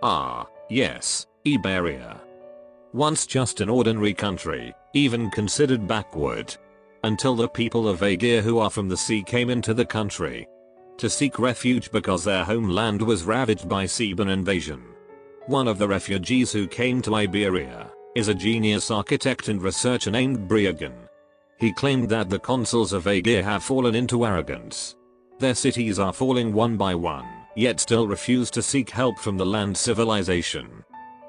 Ah, yes, Iberia. Once just an ordinary country, even considered backward. Until the people of Aegir who are from the sea came into the country to seek refuge because their homeland was ravaged by Theban invasion. One of the refugees who came to Iberia is a genius architect and researcher named Briagan. He claimed that the consuls of Aegir have fallen into arrogance. Their cities are falling one by one, yet still refuse to seek help from the land civilization.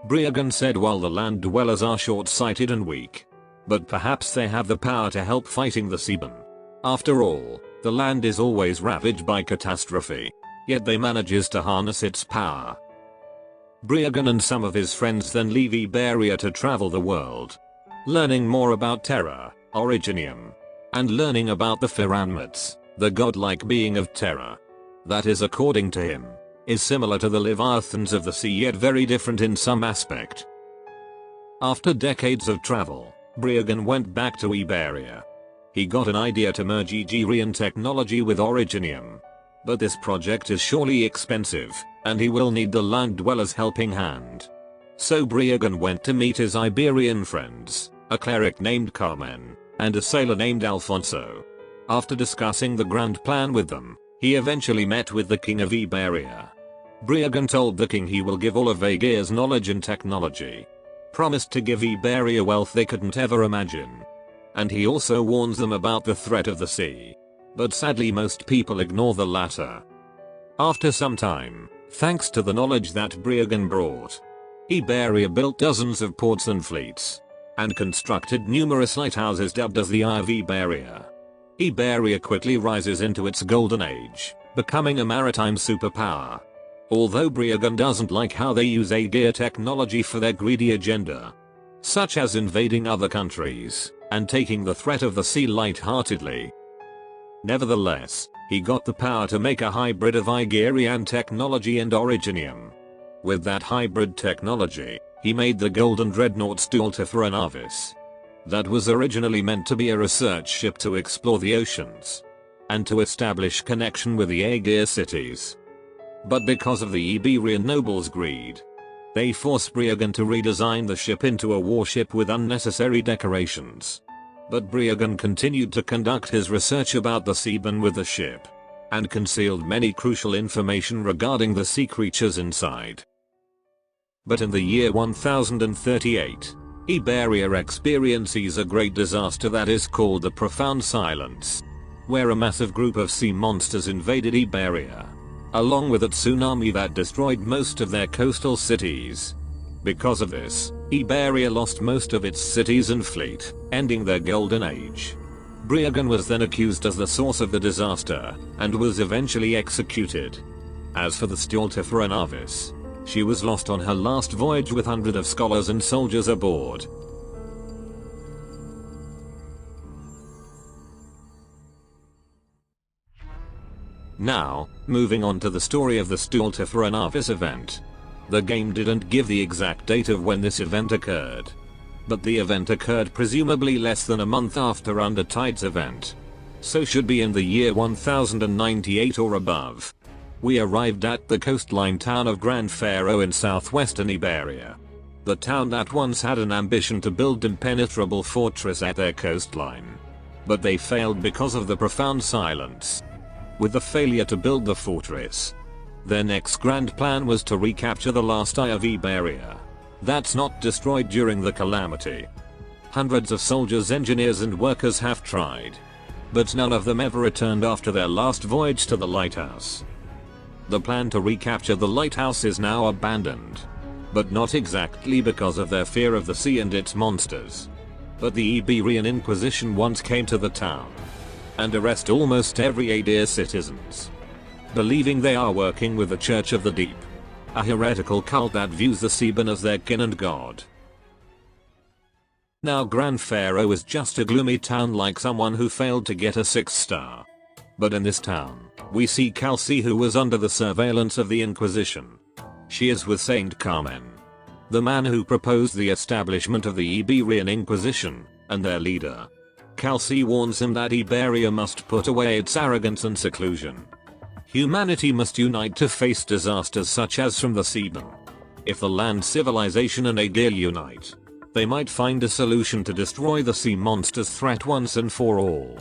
Briagan said while the land dwellers are short-sighted and weak, but perhaps they have the power to help fighting the Theban. After all, the land is always ravaged by catastrophe, yet they manages to harness its power. Briagan and some of his friends then leave Iberia to travel the world, learning more about Terra, Originium, and learning about the Pharaohs, the godlike being of Terra. That is, according to him, is similar to the Leviathans of the sea yet very different in some aspect. After decades of travel, Briagan went back to Iberia. He got an idea to merge Aegirian technology with Originium. But this project is surely expensive, and he will need the land dwellers' helping hand. So Briagan went to meet his Iberian friends, a cleric named Carmen, and a sailor named Alfonso. After discussing the grand plan with them, he eventually met with the king of Iberia. Briagan told the king he will give all of Aegir's knowledge and technology, promised to give Iberia wealth they couldn't ever imagine. And he also warns them about the threat of the sea. But sadly most people ignore the latter. After some time, thanks to the knowledge that Briagan brought, Iberia built dozens of ports and fleets, and constructed numerous lighthouses dubbed as the Eye of Iberia. Iberia quickly rises into its golden age, becoming a maritime superpower. Although Briagan doesn't like how they use Aegir technology for their greedy agenda, such as invading other countries and taking the threat of the sea lightheartedly. Nevertheless, he got the power to make a hybrid of Aegirian technology and Originium. With that hybrid technology, he made the golden dreadnought Stultifera Navis. That was originally meant to be a research ship to explore the oceans and to establish connection with the Aegir cities. But because of the Iberian nobles' greed, they forced Briagan to redesign the ship into a warship with unnecessary decorations. But Briagan continued to conduct his research about the Theban with the ship, and concealed many crucial information regarding the sea creatures inside. But in the year 1038, Iberia experiences a great disaster that is called the Profound Silence, where a massive group of sea monsters invaded Iberia, along with a tsunami that destroyed most of their coastal cities. Because of this, Iberia lost most of its cities and fleet, ending their golden age. Briagan was then accused as the source of the disaster, and was eventually executed. As for the Stultifera Navis, she was lost on her last voyage with hundreds of scholars and soldiers aboard. Now, moving on to the story of the Stultifera Navis event. The game didn't give the exact date of when this event occurred, but the event occurred presumably less than a month after Undertide's event, so should be in the year 1098 or above. We arrived at the coastline town of Gran Faro in southwestern Iberia. The town that once had an ambition to build an impenetrable fortress at their coastline, but they failed because of the Profound Silence. With the failure to build the fortress, their next grand plan was to recapture the last eye of Iberia that's not destroyed during the calamity. Hundreds of soldiers, engineers and workers have tried, but none of them ever returned after their last voyage to the lighthouse. The plan to recapture the lighthouse is now abandoned, but not exactly because of their fear of the sea and its monsters. But the Iberian Inquisition once came to the town and arrest almost every Aegir citizens, believing they are working with the Church of the Deep, a heretical cult that views the Theban as their kin and god. Now Gran Faro is just a gloomy town like someone who failed to get a 6 star. But in this town, we see Kelsey, who was under the surveillance of the Inquisition. She is with Saint Carmen, the man who proposed the establishment of the Iberian Inquisition, and their leader. Kelsey warns him that Iberia must put away its arrogance and seclusion. Humanity must unite to face disasters such as from the Theban. If the land civilization and Aegir unite, they might find a solution to destroy the sea monster's threat once and for all.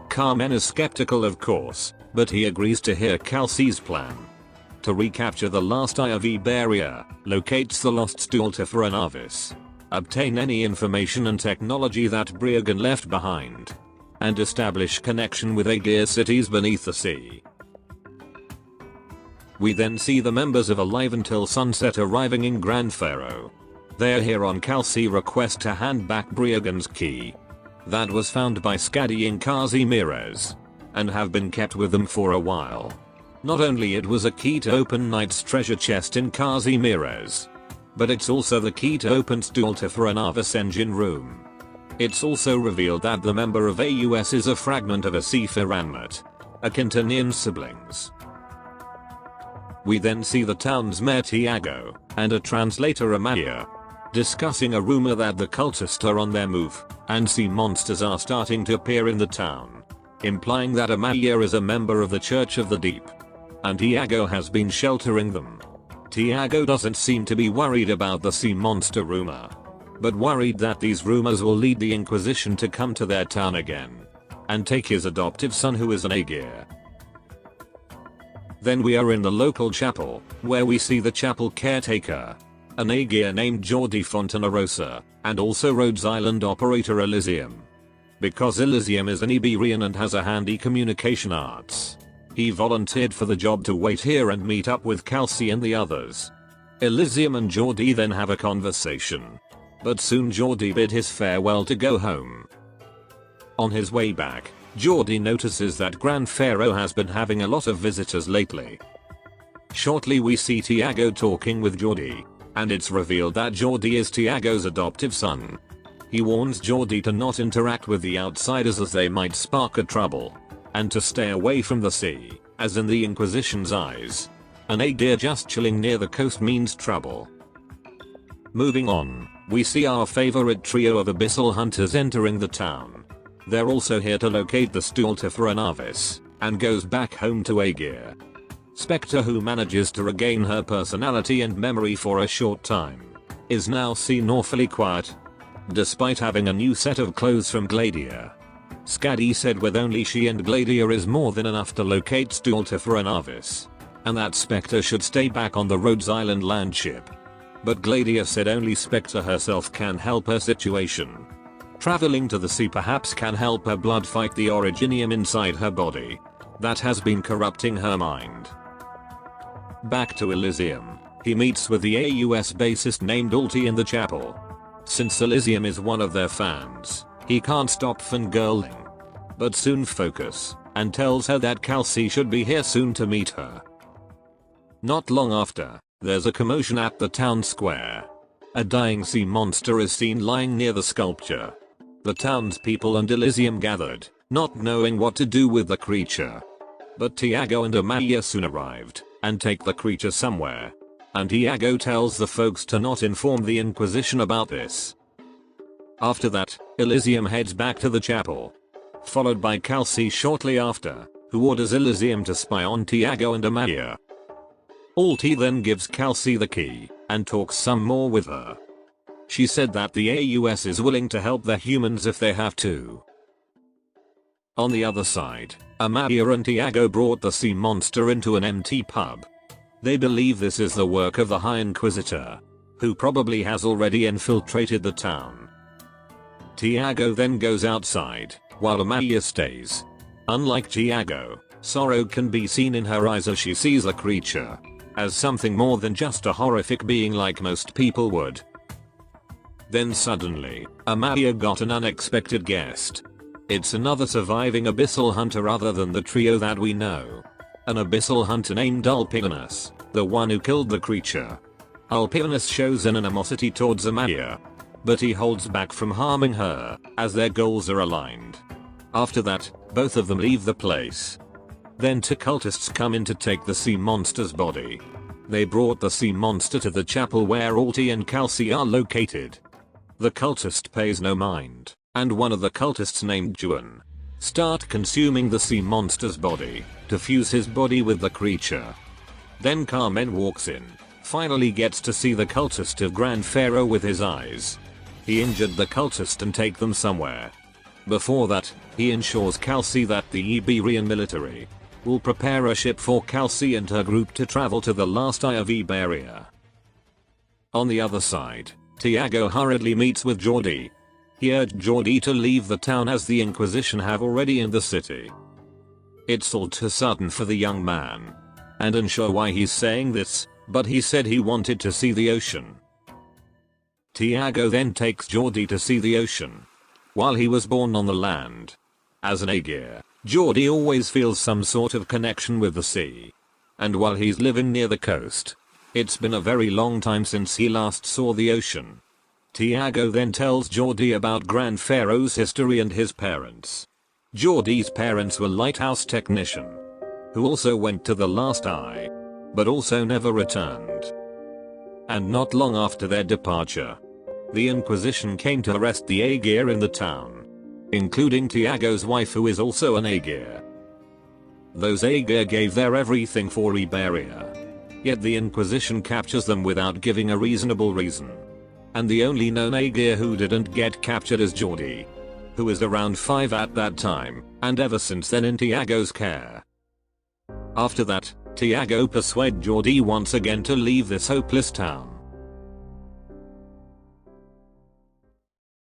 Carmen is skeptical of course, but he agrees to hear Kelsey's plan. To recapture the last eye of Iberia, locates the lost Stultifera Navis, obtain any information and technology that Briogan left behind, and establish connection with Aegir cities beneath the sea. We then see the members of Alive Until Sunset arriving in Gran Faro. They're here on Kelsey's request to hand back Briogan's key. That was found by Skadi in Kazimierz, and have been kept with them for a while. Not only it was a key to open Knight's treasure chest in Kazimierz, but it's also the key to open Stultifera Navis engine room. It's also revealed that the member of AUS is a fragment of a Sephiranmat, akin to Nian's siblings. We then see the town's mayor Tiago, and a translator Amaya, discussing a rumor that the cultists are on their move, and sea monsters are starting to appear in the town, implying that Amaya is a member of the Church of the Deep, and Tiago has been sheltering them. Tiago doesn't seem to be worried about the sea monster rumor, but worried that these rumors will lead the Inquisition to come to their town again, and take his adoptive son who is an Aegir. Then we are in the local chapel, where we see the chapel caretaker, an Aegir named Jordi Fontanarosa, and also Rhodes Island operator Elysium. Because Elysium is an Iberian and has a handy communication arts, he volunteered for the job to wait here and meet up with Kelsey and the others. Elysium and Jordi then have a conversation, but soon Jordi bid his farewell to go home. On his way back, Jordi notices that Gran Faro has been having a lot of visitors lately. Shortly we see Tiago talking with Jordi, and it's revealed that Jordi is Tiago's adoptive son. He warns Jordi to not interact with the outsiders as they might spark a trouble, and to stay away from the sea, as in the Inquisition's eyes, an Aegir just chilling near the coast means trouble. Moving on, we see our favorite trio of abyssal hunters entering the town. They're also here to locate the Stultifera Navis, and goes back home to Aegir. Specter, who manages to regain her personality and memory for a short time, is now seen awfully quiet, despite having a new set of clothes from Gladia. Skadi said with only she and Gladia is more than enough to locate Stultifera Navis, and that Specter should stay back on the Rhodes Island landship. But Gladia said only Specter herself can help her situation. Traveling to the sea perhaps can help her blood fight the originium inside her body that has been corrupting her mind. Back to Elysium, he meets with the AUS bassist named Alti in the chapel. Since Elysium is one of their fans, he can't stop fangirling, but soon focus, and tells her that Kelsey should be here soon to meet her. Not long after, there's a commotion at the town square. A dying sea monster is seen lying near the sculpture. The townspeople and Elysium gathered, not knowing what to do with the creature. But Tiago and Amaya soon arrived, and take the creature somewhere. And Tiago tells the folks to not inform the Inquisition about this. After that, Elysium heads back to the chapel, followed by Kelsey shortly after, who orders Elysium to spy on Tiago and Amaya. Alti then gives Kelsey the key, and talks some more with her. She said that the AUS is willing to help the humans if they have to. On the other side, Amaya and Tiago brought the sea monster into an empty pub. They believe this is the work of the High Inquisitor, who probably has already infiltrated the town. Tiago then goes outside, while Amaya stays. Unlike Tiago, sorrow can be seen in her eyes as she sees the creature as something more than just a horrific being like most people would. Then suddenly, Amaya got an unexpected guest. It's another surviving abyssal hunter other than the trio that we know. An abyssal hunter named Alpinus, the one who killed the creature. Alpinus shows an animosity towards Amaya, but he holds back from harming her, as their goals are aligned. After that, both of them leave the place. Then two cultists come in to take the sea monster's body. They brought the sea monster to the chapel where Alti and Kelsey are located. The cultist pays no mind, and one of the cultists named Juan start consuming the sea monster's body to fuse his body with the creature. Then Carmen walks in, finally gets to see the cultist of Gran Faro with his eyes. He injured the cultist and take them somewhere. Before that, he ensures Kelsey that the Iberian military will prepare a ship for Kelsey and her group to travel to the last eye of Iberia. On the other side, Tiago hurriedly meets with Jordi. He urged Jordi to leave the town as the Inquisition have already in the city. It's all too sudden for the young man. And unsure why he's saying this, but he said he wanted to see the ocean. Tiago then takes Jordi to see the ocean. While he was born on the land. As an Aegir, Jordi always feels some sort of connection with the sea. And while he's living near the coast, it's been a very long time since he last saw the ocean. Tiago then tells Jordi about Gran Faro's history and his parents. Jordi's parents were lighthouse technician, who also went to the last eye, but also never returned. And not long after their departure, the Inquisition came to arrest the Aegir in the town, including Tiago's wife who is also an Aegir. Those Aegir gave their everything for Iberia. Yet the Inquisition captures them without giving a reasonable reason. And the only known Aegir who didn't get captured is Jordi, who is around 5 at that time, and ever since then in Tiago's care. After that, Tiago persuades Jordi once again to leave this hopeless town.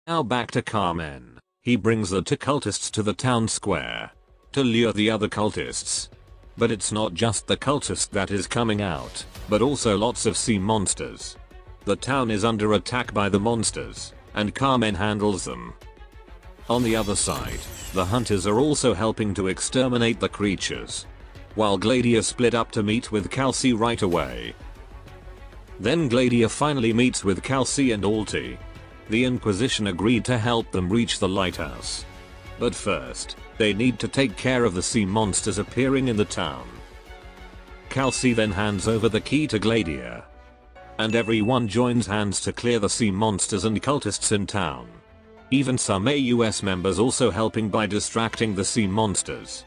Now back to Carmen. He brings the 2 cultists to the town square to lure the other cultists. But it's not just the cultist that is coming out, but also lots of sea monsters. The town is under attack by the monsters, and Carmen handles them. On the other side, the hunters are also helping to exterminate the creatures, while Gladia split up to meet with Kelsey right away. Then Gladia finally meets with Kelsey and Alti. The Inquisition agreed to help them reach the lighthouse. But first, they need to take care of the sea monsters appearing in the town. Kelsey then hands over the key to Gladia. And everyone joins hands to clear the sea monsters and cultists in town. Even some AUS members also helping by distracting the sea monsters.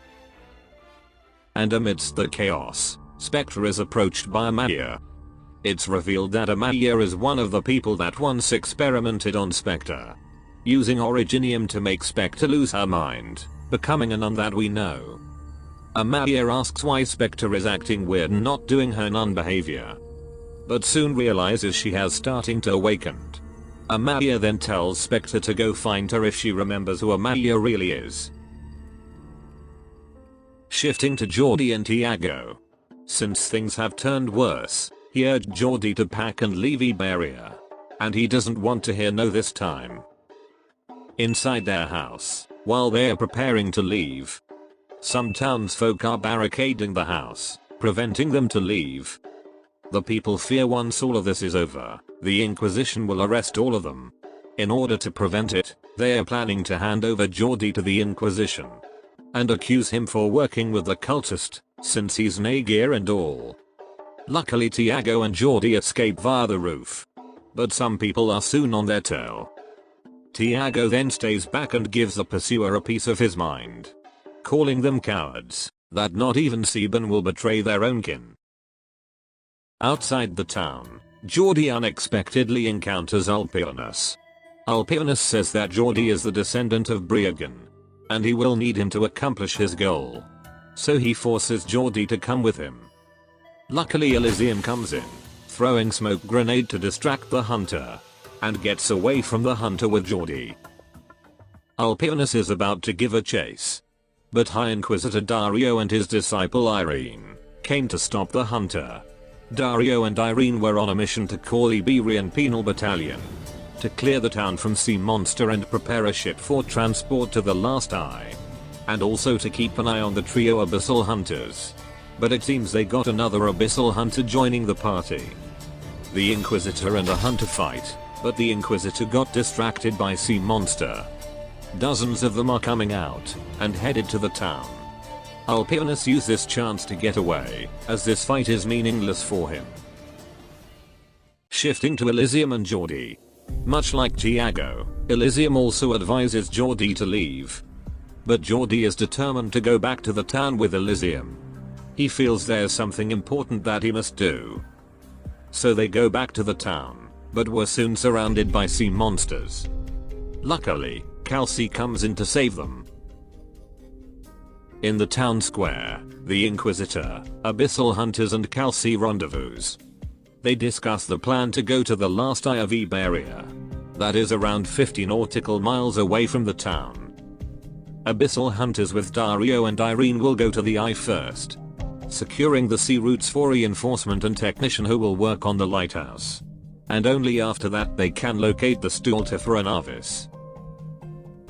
And amidst the chaos, Specter is approached by Amaya. It's revealed that Amaya is one of the people that once experimented on Specter, using originium to make Specter lose her mind, becoming a nun that we know. Amaya asks why Specter is acting weird and not doing her nun behavior, but soon realizes she has starting to awaken. Amaya then tells Specter to go find her if she remembers who Amaya really is. Shifting to Jordi and Tiago. Since things have turned worse, he urged Jordi to pack and leave Iberia. And he doesn't want to hear no this time. Inside their house, while they are preparing to leave, some townsfolk are barricading the house, preventing them to leave. The people fear once all of this is over, the Inquisition will arrest all of them. In order to prevent it, they are planning to hand over Jordi to the Inquisition and accuse him for working with the cultist, since he's an Aegir and all. Luckily Tiago and Jordi escape via the roof, but some people are soon on their tail. Tiago then stays back and gives the pursuer a piece of his mind, calling them cowards, that not even Seaborn will betray their own kin. Outside the town, Jordi unexpectedly encounters Ulpianus. Ulpianus says that Jordi is the descendant of Briagan, and he will need him to accomplish his goal. So he forces Jordi to come with him. Luckily Elysium comes in, throwing smoke grenade to distract the hunter, and gets away from the hunter with Jordi. Ulpianus is about to give a chase, but High Inquisitor Dario and his disciple Irene came to stop the hunter. Dario and Irene were on a mission to call Iberian Penal Battalion to clear the town from sea monster and prepare a ship for transport to the last eye, and also to keep an eye on the trio abyssal hunters. But it seems they got another abyssal hunter joining the party. The Inquisitor and the hunter fight, but the Inquisitor got distracted by sea monster. Dozens of them are coming out and headed to the town. Ulpianus used this chance to get away, as this fight is meaningless for him. Shifting to Elysium and Jordi. Much like Tiago, Elysium also advises Jordi to leave. But Jordi is determined to go back to the town with Elysium. He feels there's something important that he must do. So they go back to the town, but were soon surrounded by sea monsters. Luckily, Kelsey comes in to save them. In the town square, the Inquisitor, Abyssal Hunters and Kelsey rendezvous. They discuss the plan to go to the last eye of Iberia. That is around 50 nautical miles away from the town. Abyssal Hunters with Dario and Irene will go to the eye first, securing the sea routes for reinforcement and technician who will work on the lighthouse. And only after that they can locate the Stultifera Navis.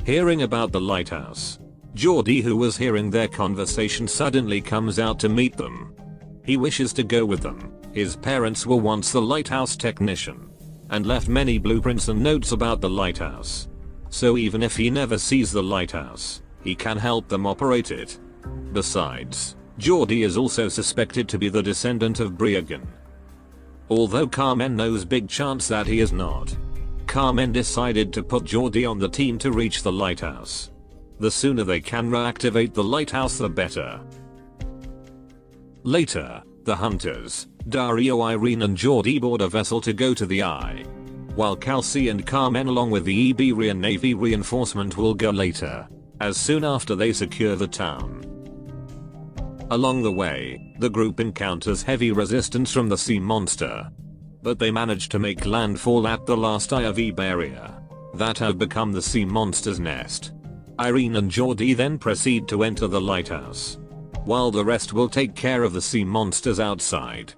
Hearing about the lighthouse, Geordie, who was hearing their conversation, suddenly comes out to meet them. He wishes to go with them. His parents were once the lighthouse technician, and left many blueprints and notes about the lighthouse. So even if he never sees the lighthouse, he can help them operate it. Besides, Geordie is also suspected to be the descendant of Briagan. Although Carmen knows big chance that he is not, Carmen decided to put Geordie on the team to reach the lighthouse. The sooner they can reactivate the lighthouse the better. Later, the hunters, Dario, Irene and Geordie board a vessel to go to the eye, while Kelsey and Carmen along with the Iberian Navy reinforcement will go later, as soon after they secure the town. Along the way, the group encounters heavy resistance from the sea monster, but they manage to make landfall at the last eye of Iberia, that have become the sea monster's nest. Irene and Geordie then proceed to enter the lighthouse, while the rest will take care of the sea monsters outside.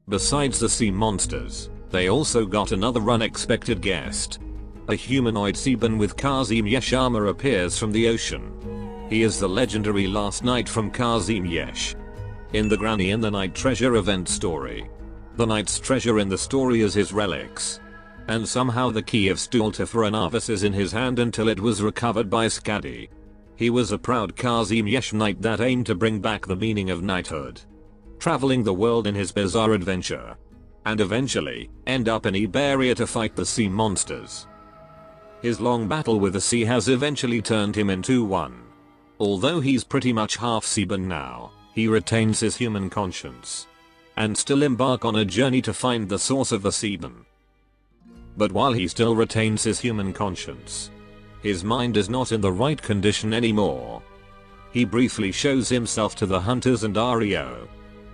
Besides the sea monsters, they also got another unexpected guest. A humanoid seaman with Kazim Yesh armor appears from the ocean. He is the legendary Last Knight from Kazim Yesh. In the Gran and the Night Treasure event story, the Knight's treasure in the story is his relics. And somehow the key of Stultifera Navis is in his hand until it was recovered by Skadi. He was a proud Kazim Yesh knight that aimed to bring back the meaning of knighthood, traveling the world in his bizarre adventure, and eventually end up in Iberia to fight the sea monsters. His long battle with the sea has eventually turned him into one. Although he's pretty much half seaman now, he retains his human conscience, and still embark on a journey to find the source of the seaman. But while he still retains his human conscience, his mind is not in the right condition anymore. He briefly shows himself to the hunters and Dario,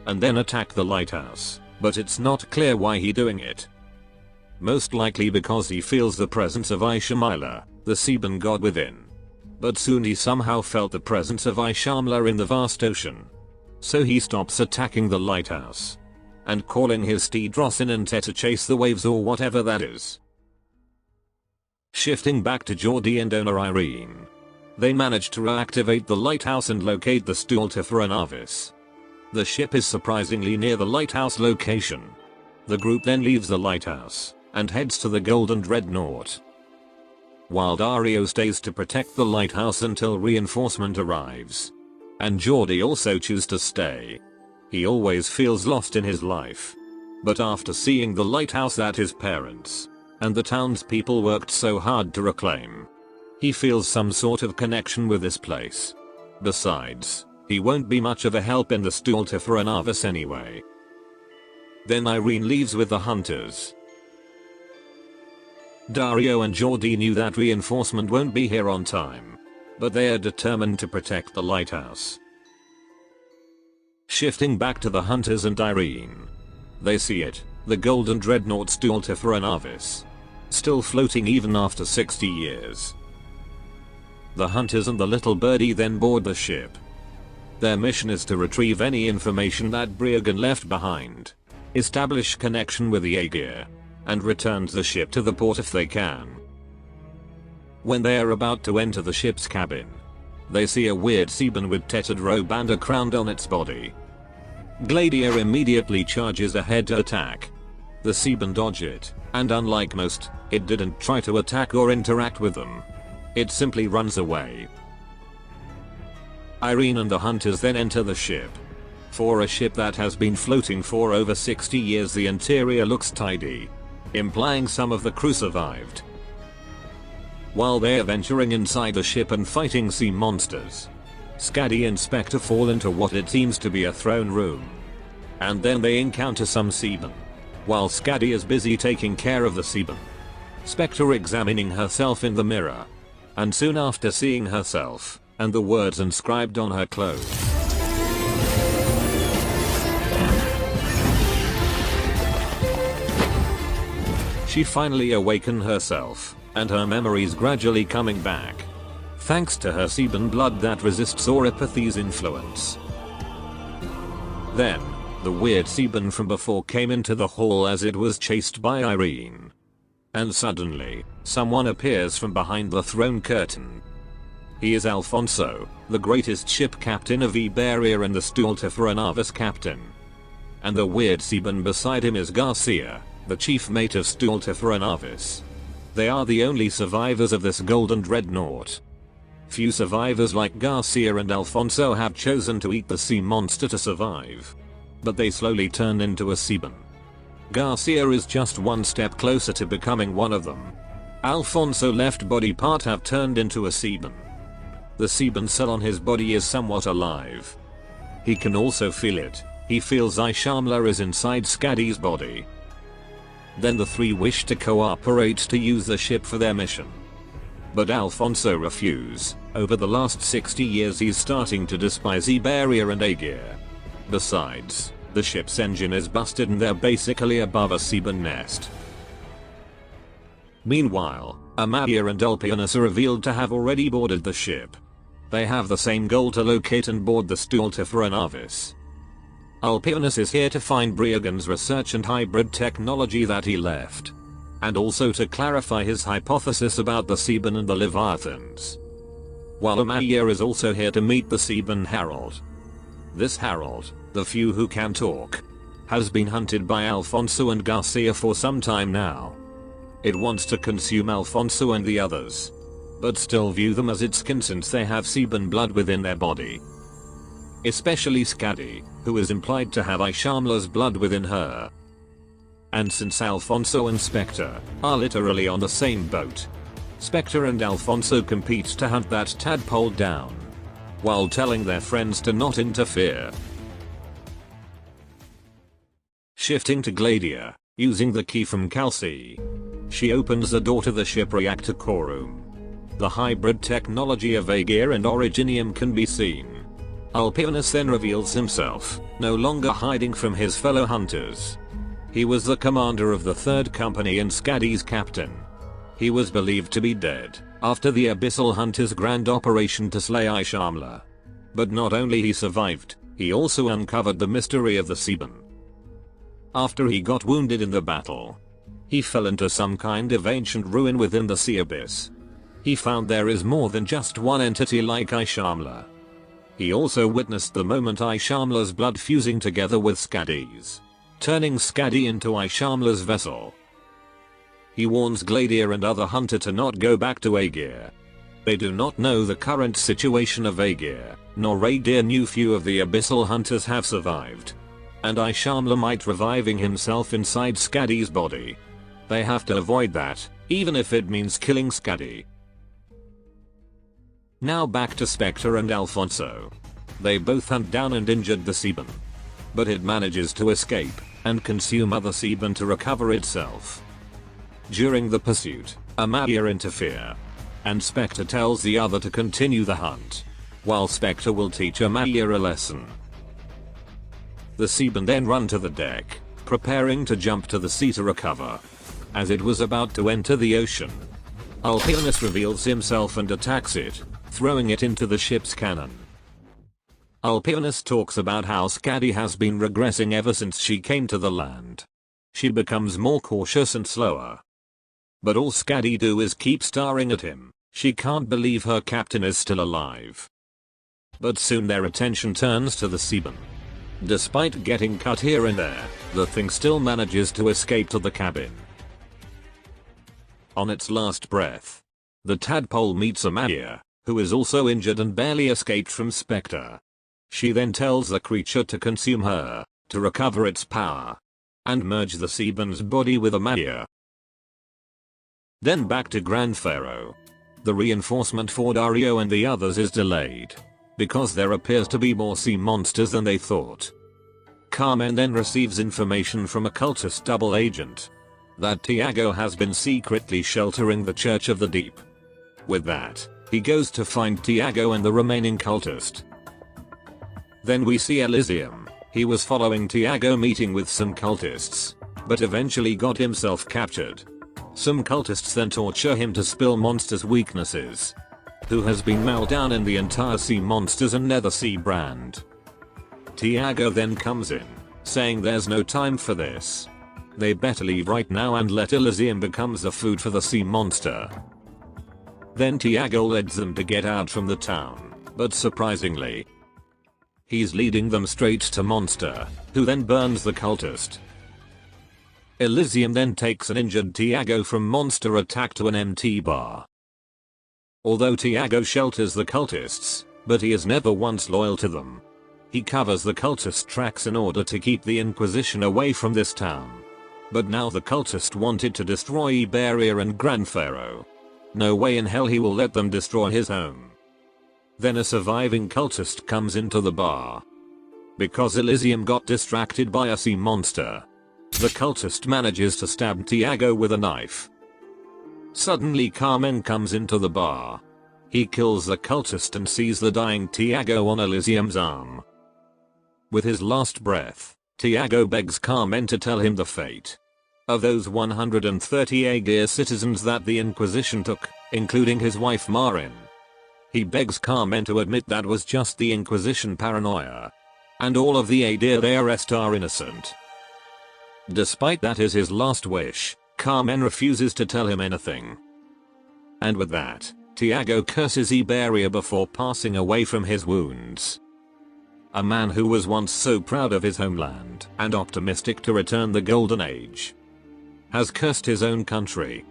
and then attack the lighthouse, but it's not clear why he doing it. Most likely because he feels the presence of Ishamila, the seaman god within. But soon he somehow felt the presence of Ishamila in the vast ocean. So he stops attacking the lighthouse, and calling his steed Rocinante to chase the waves or whatever that is. Shifting back to Geordie and owner Irene. They manage to reactivate the lighthouse and locate the Stultifera Navis. The ship is surprisingly near the lighthouse location. The group then leaves the lighthouse, and heads to the golden dreadnought, while Dario stays to protect the lighthouse until reinforcement arrives. And Geordie also chooses to stay. He always feels lost in his life, but after seeing the lighthouse that his parents and the townspeople worked so hard to reclaim, he feels some sort of connection with this place. Besides, he won't be much of a help in the Stultifera Navis anyway. Then Irene leaves with the hunters. Dario and Geordie knew that reinforcement won't be here on time, but they are determined to protect the lighthouse. Shifting back to the hunters and Irene. They see it, the golden dreadnought Stultifera Navis, still floating even after 60 years. The hunters and the little birdie then board the ship. Their mission is to retrieve any information that Briagan left behind, establish connection with the Aegir, and return the ship to the port if they can. When they are about to enter the ship's cabin, they see a weird seaman with tattered robe and a crown on its body. Gladiator immediately charges ahead to attack. The seaman dodge it, and unlike most, it didn't try to attack or interact with them. It simply runs away. Irene and the hunters then enter the ship. For a ship that has been floating for over 60 years, the interior looks tidy, implying some of the crew survived. While they are venturing inside the ship and fighting sea monsters, Skadi and Specter fall into what it seems to be a throne room. And then they encounter some seamen. While Skadi is busy taking care of the seamen, Specter examining herself in the mirror. And soon after seeing herself, and the words inscribed on her clothes, she finally awakened herself, and her memories gradually coming back. Thanks to her seaman blood that resists Oripathy's influence. Then, the weird seaman from before came into the hall as it was chased by Irene. And suddenly, someone appears from behind the throne curtain. He is Alfonso, the greatest ship captain of Iberia and the Stultifera Navis captain. And the weird seaman beside him is Garcia, the chief mate of Stultifera Navis. They are the only survivors of this golden dreadnought. Few survivors like Garcia and Alfonso have chosen to eat the sea monster to survive. But they slowly turn into a seaman. Garcia is just one step closer to becoming one of them. Alfonso's left body part have turned into a seaman. The seaman cell on his body is somewhat alive. He can also feel it. He feels Ishamla is inside Skadi's body. Then the three wish to cooperate to use the ship for their mission. But Alfonso refuses. Over the last 60 years he's starting to despise Iberia and Aegir. Besides, the ship's engine is busted and they're basically above a seaman nest. Meanwhile, Amalia and Ulpianus are revealed to have already boarded the ship. They have the same goal to locate and board the Stultifera Navis. Ulpianus is here to find Briagan's research and hybrid technology that he left. And also to clarify his hypothesis about the seamen and the Leviathans. While Amalia is also here to meet the seaman Harold. This Harold, the few who can talk, has been hunted by Alfonso and Garcia for some time now. It wants to consume Alfonso and the others, but still view them as its kin since they have seaman blood within their body. Especially Skadi, who is implied to have Ishamla's blood within her. And since Alfonso and Specter are literally on the same boat, Specter and Alfonso compete to hunt that tadpole down, while telling their friends to not interfere. Shifting to Gladia, using the key from Calci, she opens the door to the ship reactor core room. The hybrid technology of Aegir and Originium can be seen. Ulpianus then reveals himself, no longer hiding from his fellow hunters. He was the commander of the 3rd Company and Skadi's captain. He was believed to be dead after the Abyssal Hunters' grand operation to slay Ishamla. But not only he survived, he also uncovered the mystery of the seaman. After he got wounded in the battle, he fell into some kind of ancient ruin within the sea abyss. He found there is more than just one entity like Ishamla. He also witnessed the moment Ishamla's blood fusing together with Skadi's, turning Skadi into Ishamla's vessel. He warns Gladia and other hunter to not go back to Aegir. They do not know the current situation of Aegir, nor Aegir knew few of the Abyssal Hunters have survived. And Ishamla might reviving himself inside Skadi's body. They have to avoid that, even if it means killing Skadi. Now back to Specter and Alfonso. They both hunt down and injured the seaman. But it manages to escape, and consume other seamen to recover itself. During the pursuit, Amalia interferes, and Specter tells the other to continue the hunt, while Specter will teach Amalia a lesson. The seamen then run to the deck, preparing to jump to the sea to recover. As it was about to enter the ocean, Ulpianus reveals himself and attacks it, throwing it into the ship's cannon. Ulpianus talks about how Skadi has been regressing ever since she came to the land. She becomes more cautious and slower. But all Skadi do is keep staring at him. She can't believe her captain is still alive. But soon their attention turns to the seaman. Despite getting cut here and there, the thing still manages to escape to the cabin. On its last breath, the tadpole meets Amalia, who is also injured and barely escaped from Specter. She then tells the creature to consume her, to recover its power, and merge the seaman's body with Amalia. Then back to Gran Faro. The reinforcement for Dario and the others is delayed, because there appears to be more sea monsters than they thought. Carmen then receives information from a cultist double agent that Tiago has been secretly sheltering the Church of the Deep. With that, he goes to find Tiago and the remaining cultist. Then we see Elysium. He was following Tiago meeting with some cultists, but eventually got himself captured. Some cultists then torture him to spill Monster's weaknesses. Who has been mailed down in the entire Sea Monsters and Nether Sea brand. Tiago then comes in, saying there's no time for this. They better leave right now and let Elysium becomes the food for the Sea Monster. Then Tiago leads them to get out from the town, but surprisingly, he's leading them straight to Monster, who then burns the cultist. Elysium then takes an injured Tiago from Monster attack to an empty bar. Although Tiago shelters the cultists, but he is never once loyal to them. He covers the cultist tracks in order to keep the Inquisition away from this town. But now the cultist wanted to destroy Iberia and Gran Faro. No way in hell he will let them destroy his home. Then a surviving cultist comes into the bar. Because Elysium got distracted by a sea monster, the cultist manages to stab Tiago with a knife. Suddenly Carmen comes into the bar. He kills the cultist and sees the dying Tiago on Elysium's arm. With his last breath, Tiago begs Carmen to tell him the fate of those 130 Aegir citizens that the Inquisition took, including his wife Marin. He begs Carmen to admit that was just the Inquisition paranoia, and all of the Aegir they arrest are innocent. Despite that is his last wish, Carmen refuses to tell him anything. And with that, Tiago curses Iberia before passing away from his wounds. A man who was once so proud of his homeland and optimistic to return the Golden Age has cursed his own country.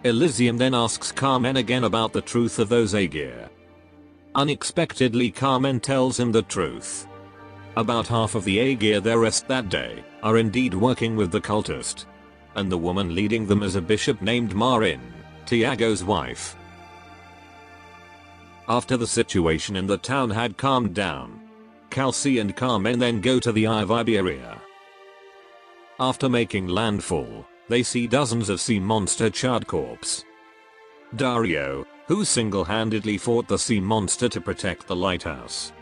Elysium then asks Carmen again about the truth of those Aegir. Unexpectedly Carmen tells him the truth. About half of the Aegir they arrest that day are indeed working with the cultist. And the woman leading them is a bishop named Marin, Tiago's wife. After the situation in the town had calmed down, Calci and Carmen then go to the Eye of Iberia. After making landfall, they see dozens of sea monster charred corpse. Dario, who single-handedly fought the sea monster to protect the lighthouse,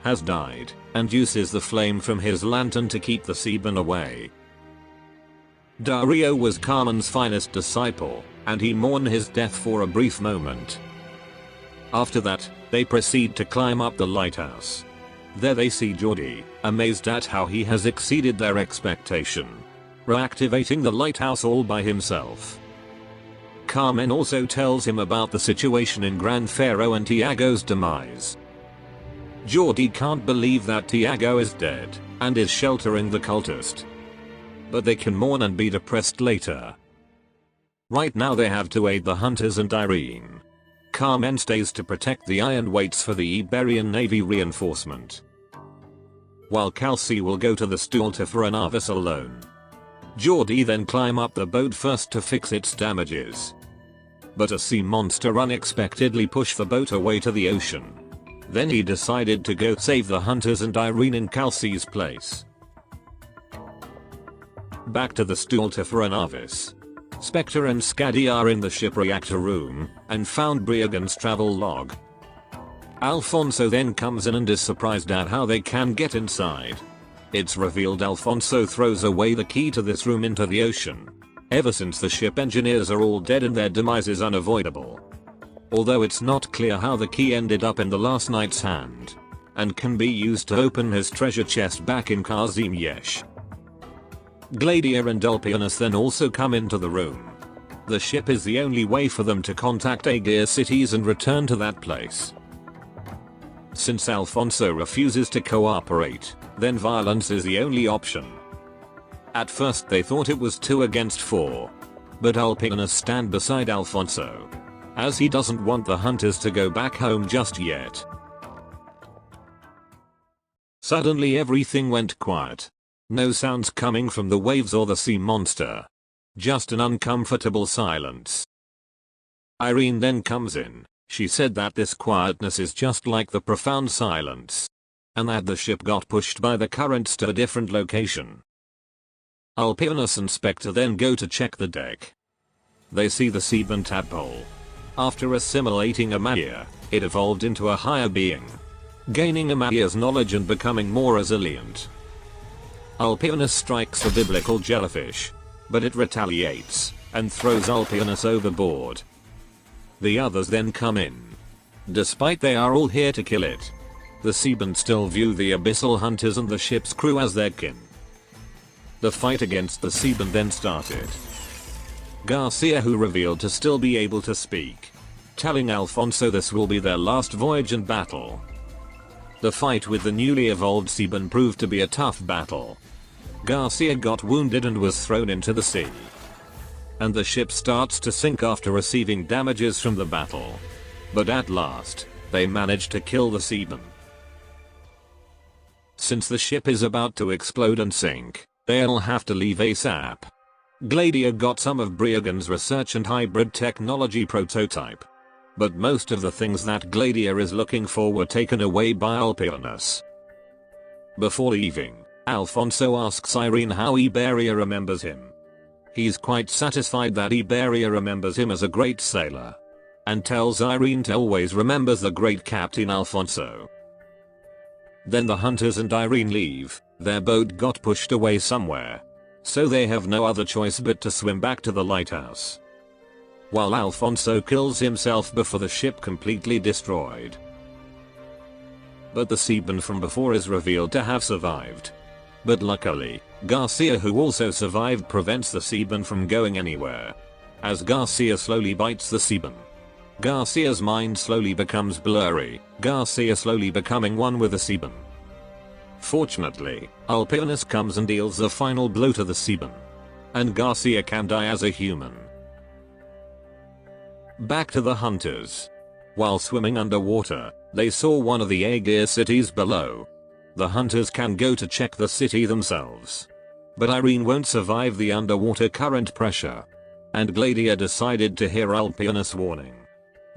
has died, and uses the flame from his lantern to keep the seamen away. Dario was Carmen's finest disciple, and he mourned his death for a brief moment. After that, they proceed to climb up the lighthouse. There they see Jordi, amazed at how he has exceeded their expectation, reactivating the lighthouse all by himself. Carmen also tells him about the situation in Gran Faro and Tiago's demise. Jordi can't believe that Tiago is dead, and is sheltering the cultist. But they can mourn and be depressed later. Right now they have to aid the hunters and Irene. Carmen stays to protect the Eye and waits for the Iberian Navy reinforcement, while Calci will go to the Stultifera Navis alone. Jordi then climb up the boat first to fix its damages. But a sea monster unexpectedly pushed the boat away to the ocean. Then he decided to go save the hunters and Irene in Calci's place. Back to the Stultifera Navis. Specter and Skadi are in the ship reactor room, and found Briagan's travel log. Alfonso then comes in and is surprised at how they can get inside. It's revealed Alfonso throws away the key to this room into the ocean. Ever since the ship engineers are all dead and their demise is unavoidable. Although it's not clear how the key ended up in the last knight's hand, and can be used to open his treasure chest back in Kazim Yesh. Gladia and Ulpianus then also come into the room. The ship is the only way for them to contact Aegir cities and return to that place. Since Alfonso refuses to cooperate, then violence is the only option. At first they thought it was 2 against 4. But Ulpianus stand beside Alfonso, as he doesn't want the hunters to go back home just yet. Suddenly everything went quiet. No sounds coming from the waves or the sea monster. Just an uncomfortable silence. Irene then comes in. She said that this quietness is just like the profound silence and that the ship got pushed by the currents to a different location. Alpinus and Specter then go to check the deck. They see the seabed tadpole. After assimilating a Maya, it evolved into a higher being, gaining a Maya's knowledge and becoming more resilient. Alpinus strikes the biblical jellyfish, but it retaliates and throws Alpinus overboard. The others then come in. Despite they are all here to kill it, the seabed still view the abyssal hunters and the ship's crew as their kin. The fight against the seabed then started. Garcia, who revealed to still be able to speak, telling Alfonso this will be their last voyage and battle. The fight with the newly evolved seabed proved to be a tough battle. Garcia got wounded and was thrown into the sea. And the ship starts to sink after receiving damages from the battle. But at last, they managed to kill the seabed. Since the ship is about to explode and sink, they'll have to leave ASAP. Gladia got some of Briogan's research and hybrid technology prototype. But most of the things that Gladia is looking for were taken away by Alpinus. Before leaving, Alfonso asks Irene how Iberia remembers him. He's quite satisfied that Iberia remembers him as a great sailor, and tells Irene to always remember the great Captain Alfonso. Then the hunters and Irene leave. Their boat got pushed away somewhere, so they have no other choice but to swim back to the lighthouse. While Alfonso kills himself before the ship completely destroyed. But the seabed from before is revealed to have survived. But luckily, Garcia, who also survived, prevents the seabed from going anywhere. As Garcia slowly bites the seabed, Garcia's mind slowly becomes blurry, Garcia slowly becoming one with the seabed. Fortunately, Alpinus comes and deals the final blow to the seabed, and Garcia can die as a human. Back to the hunters. While swimming underwater, they saw one of the Aegir cities below. The hunters can go to check the city themselves. But Irene won't survive the underwater current pressure. And Gladia decided to hear Alpinus' warning.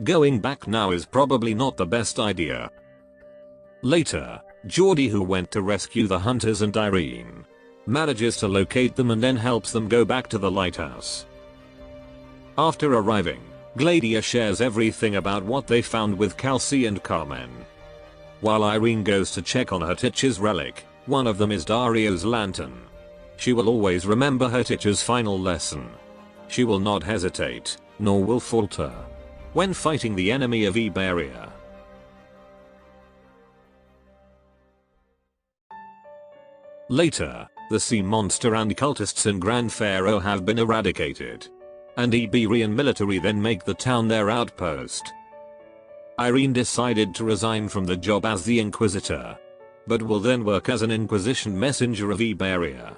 Going back now is probably not the best idea. Later, Geordie, who went to rescue the hunters and Irene, manages to locate them and then helps them go back to the lighthouse. After arriving, Gladia shares everything about what they found with Kelsey and Carmen. While Irene goes to check on her teacher's relic, one of them is Dario's lantern. She will always remember her teacher's final lesson. She will not hesitate, nor will falter, when fighting the enemy of Iberia. Later, the sea monster and cultists in Gran Faro have been eradicated. And Iberian military then make the town their outpost. Irene decided to resign from the job as the Inquisitor, but will then work as an Inquisition messenger of Iberia.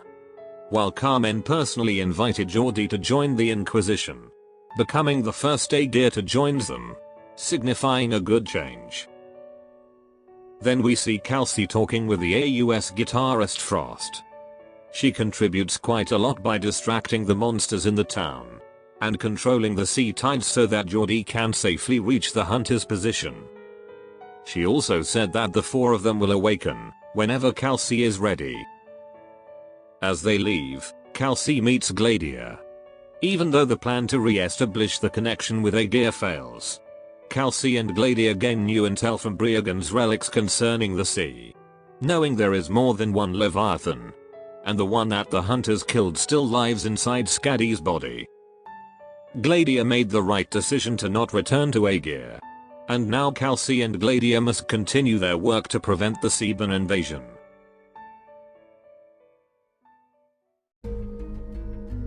While Carmen personally invited Geordie to join the Inquisition, becoming the first Aegir to join them, signifying a good change. Then we see Kelsey talking with the AUS guitarist Frost. She contributes quite a lot by distracting the monsters in the town and controlling the sea tides so that Geordie can safely reach the hunter's position. She also said that the four of them will awaken whenever Kelsey is ready. As they leave, Kelsey meets Gladia. Even though the plan to re-establish the connection with Aegir fails, Kelsey and Gladia gain new intel from Briogan's relics concerning the sea. Knowing there is more than one Leviathan, and the one that the hunters killed still lives inside Skadi's body. Gladia made the right decision to not return to Aegir. And now Kelsey and Gladia must continue their work to prevent the seabed invasion.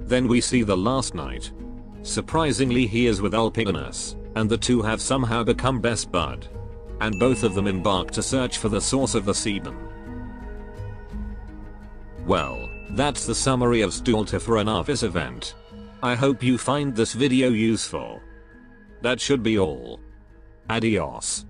Then we see the last night. Surprisingly, he is with Alpinus, and the two have somehow become best bud. And both of them embark to search for the source of the seabed. Well, that's the summary of Stultifera Navis event. I hope you find this video useful. That should be all. Adios.